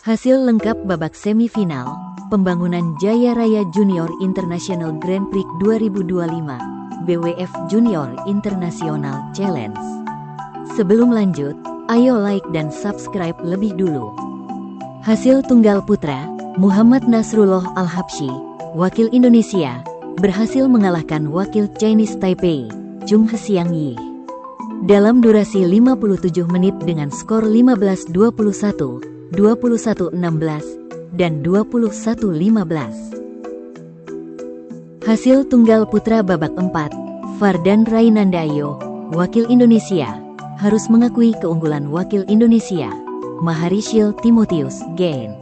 Hasil lengkap babak semifinal, pembangunan Jaya Raya Junior International Grand Prix 2025, BWF Junior International Challenge. Sebelum lanjut, ayo like dan subscribe lebih dulu. Hasil tunggal putra, Muhammad Nasrullah Al-Habsyi, wakil Indonesia, berhasil mengalahkan wakil Chinese Taipei, Chung Hsiang-yi. Dalam durasi 57 menit dengan skor 15-21, 21-16, dan 21-15. Hasil tunggal putra babak 4, Fardan Rainandayo, wakil Indonesia, harus mengakui keunggulan wakil Indonesia, Maharishil Timotius Gain.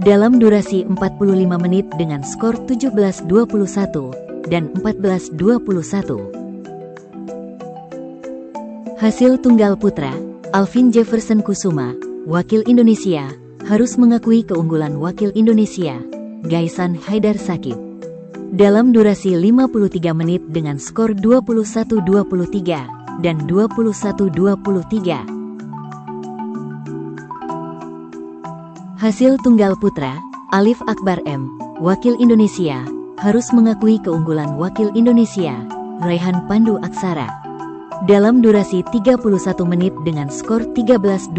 Dalam durasi 45 menit dengan skor 17-21, dan 14-21. Hasil tunggal putra, Alvin Jefferson Kusuma, wakil Indonesia, harus mengakui keunggulan wakil Indonesia, Gaisan Haidar Sakib. Dalam durasi 53 menit dengan skor 21-23, dan 21-23. Hasil tunggal putra, Alif Akbar M, wakil Indonesia, harus mengakui keunggulan wakil Indonesia, Raihan Pandu Aksara. Dalam durasi 31 menit dengan skor 13-21,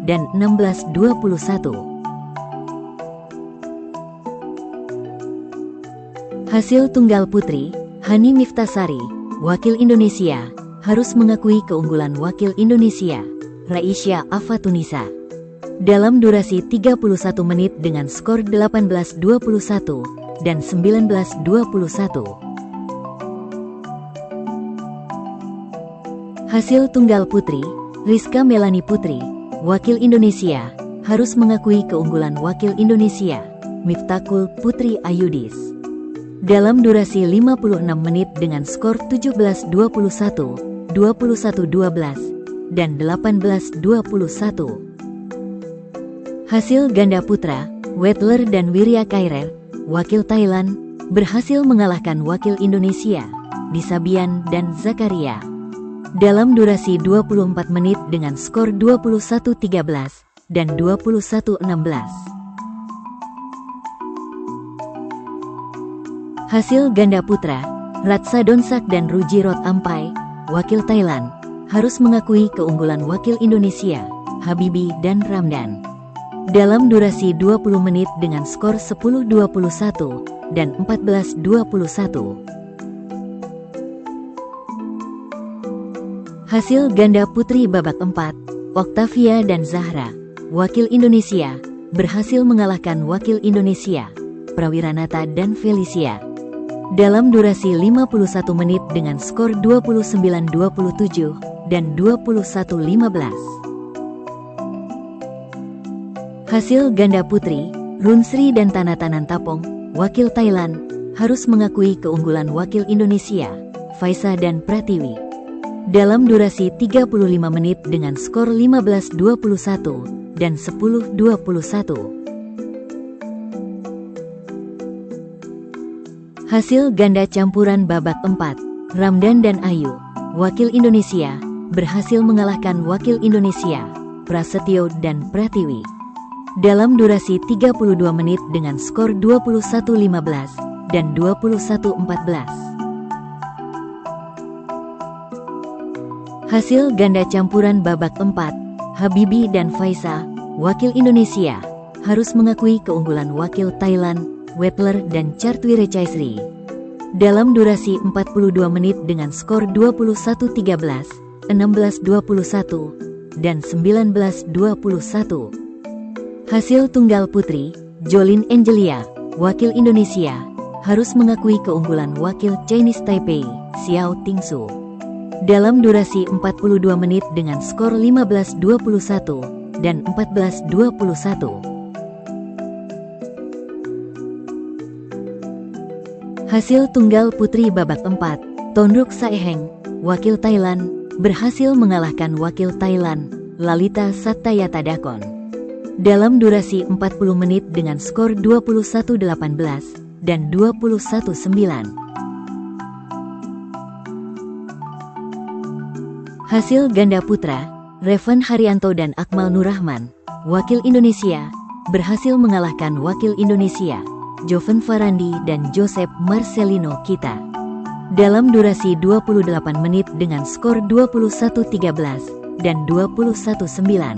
dan 16-21. Hasil tunggal putri, Hani Miftasari, wakil Indonesia, harus mengakui keunggulan wakil Indonesia, Raisya Afatunisa. Dalam durasi 31 menit dengan skor 18-21, dan 19-21. Hasil tunggal putri, Rizka Melani Putri, wakil Indonesia, harus mengakui keunggulan wakil Indonesia, Miftakul Putri Ayudis. Dalam durasi 56 menit dengan skor 17-21, 21-12, dan 18-21. Hasil ganda putra, Wettler dan Wirya Kairer, wakil Thailand, berhasil mengalahkan wakil Indonesia, Disabian dan Zakaria. Dalam durasi 24 menit dengan skor 21-13, dan 21-16. Hasil ganda putra, Ratsa Donsak dan Rujirot Ampai, wakil Thailand, harus mengakui keunggulan wakil Indonesia, Habibi dan Ramdan. Dalam durasi 20 menit dengan skor 10-21, dan 14-21. Hasil ganda putri babak 4, Octavia dan Zahra, wakil Indonesia, berhasil mengalahkan wakil Indonesia, Prawiranata dan Felicia. Dalam durasi 51 menit dengan skor 29-27, dan 21-15. Hasil ganda putri, Runsri dan Tanatanan Tapong, wakil Thailand, harus mengakui keunggulan wakil Indonesia, Faisa dan Pratiwi. Dalam durasi 35 menit dengan skor 15-21, dan 10-21. Hasil ganda campuran babak 4, Ramdan dan Ayu, wakil Indonesia, berhasil mengalahkan wakil Indonesia, Prasetyo dan Pratiwi. Dalam durasi 32 menit dengan skor 21-15, dan 21-14. Hasil ganda campuran babak 4, Habibi dan Faisa, wakil Indonesia, harus mengakui keunggulan wakil Thailand, Wettler dan Chartwire Chaisri. Dalam durasi 42 menit dengan skor 21-13, 16-21, dan 19-21. Hasil tunggal putri, Jolin Angelia, wakil Indonesia, harus mengakui keunggulan wakil Chinese Taipei, Xiao Tingsu. Dalam durasi 42 menit dengan skor 15-21, dan 14-21. Hasil tunggal putri babak 4, Tondruk Saeheng, wakil Thailand, berhasil mengalahkan wakil Thailand, Lalita Satyayatadakon. Dalam durasi 40 menit dengan skor 21-18, dan 21-9. Hasil ganda putra, Revan Haryanto dan Akmal Nurrahman, wakil Indonesia, berhasil mengalahkan wakil Indonesia, Joven Farandi dan Josep Marcelino Kita, dalam durasi 28 menit dengan skor 21-13 dan 21-9.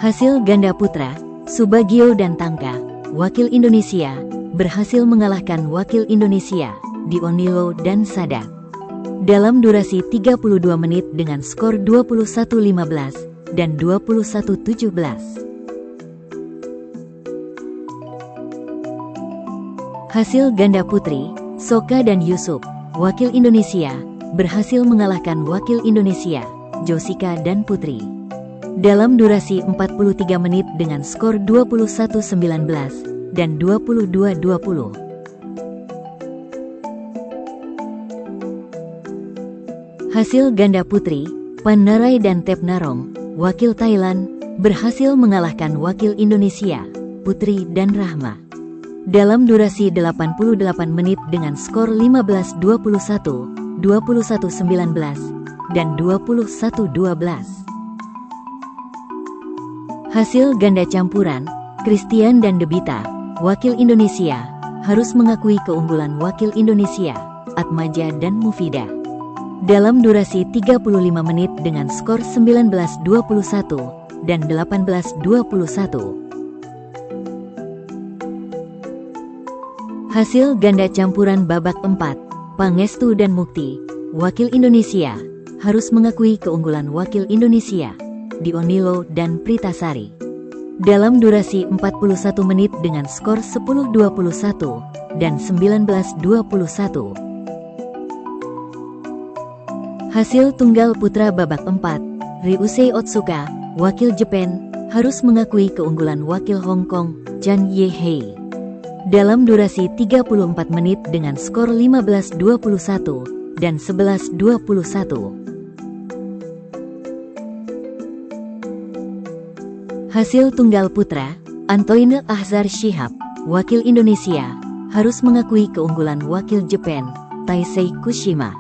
Hasil ganda putra, Subagio dan Tangka, wakil Indonesia, berhasil mengalahkan wakil Indonesia, Dionilo dan Sada, dalam durasi 32 menit dengan skor 21-15 dan 21-17. Hasil ganda putri, Soka dan Yusuf, wakil Indonesia, berhasil mengalahkan wakil Indonesia, Josika dan Putri, dalam durasi 43 menit dengan skor 21-19 dan 22-20. Hasil ganda putri, Pan Narai dan Tep Narong, wakil Thailand, berhasil mengalahkan wakil Indonesia, Putri dan Rahma, dalam durasi 88 menit dengan skor 15-21, 21-19, dan 21-12. Hasil ganda campuran, Christian dan Debita, wakil Indonesia, harus mengakui keunggulan wakil Indonesia, Atmaja dan Mufida, dalam durasi 35 menit dengan skor 19-21 dan 18-21. Hasil ganda campuran babak 4, Pangestu dan Mukti, wakil Indonesia, harus mengakui keunggulan wakil Indonesia, Dionilo dan Pritasari, dalam durasi 41 menit dengan skor 10-21 dan 19-21. Hasil tunggal putra babak 4, Ryusei Otsuka, wakil Jepang, harus mengakui keunggulan wakil Hong Kong, Chan Ye-hei, dalam durasi 34 menit dengan skor 15-21 dan 11-21. Hasil tunggal putra, Antoine Ahzar Shihab, wakil Indonesia, harus mengakui keunggulan wakil Jepang, Taisei Kushima,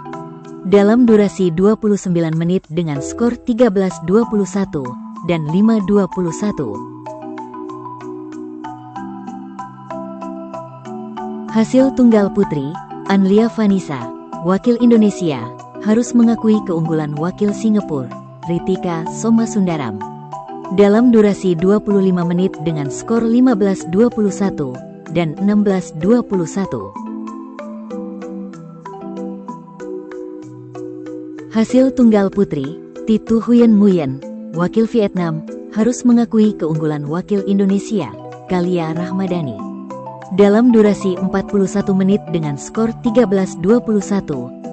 dalam durasi 29 menit dengan skor 13-21 dan 5-21. Hasil tunggal putri, Anlia Vanessa, wakil Indonesia, harus mengakui keunggulan wakil Singapura, Ritika Somasundaram, dalam durasi 25 menit dengan skor 15-21 dan 16-21. Hasil tunggal putri, Titu Huyen Nguyen, wakil Vietnam, harus mengakui keunggulan wakil Indonesia, Kalia Rahmadani, dalam durasi 41 menit dengan skor 13-21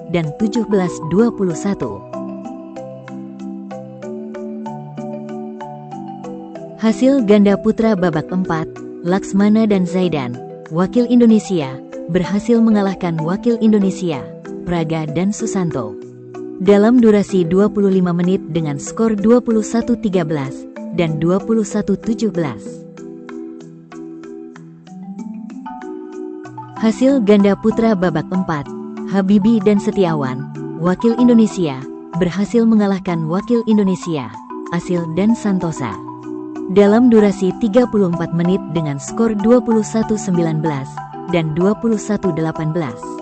dan 17-21. Hasil ganda putra babak 4, Laksmana dan Zaidan, wakil Indonesia, berhasil mengalahkan wakil Indonesia, Praga dan Susanto, dalam durasi 25 menit dengan skor 21-13 dan 21-17. Hasil ganda putra babak 4, Habibie dan Setiawan, wakil Indonesia, berhasil mengalahkan wakil Indonesia, Asil dan Santosa, dalam durasi 34 menit dengan skor 21-19 dan 21-18.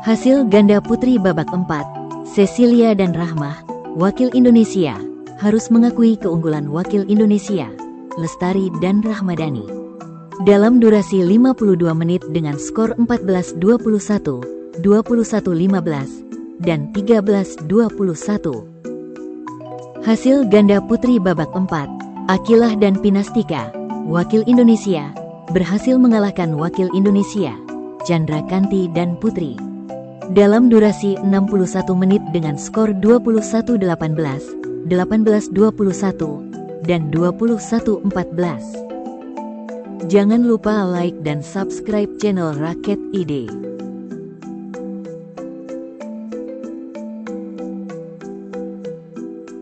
Hasil ganda putri babak 4, Cecilia dan Rahmah, wakil Indonesia, harus mengakui keunggulan wakil Indonesia, Lestari dan Rahmadani, dalam durasi 52 menit dengan skor 14-21, 21-15, dan 13-21. Hasil ganda putri babak 4, Akilah dan Pinastika, wakil Indonesia, berhasil mengalahkan wakil Indonesia, Chandra Kanti dan Putri, dalam durasi 61 menit dengan skor 21-18, 18-21, dan 21-14. Jangan lupa like dan subscribe channel Raket ID.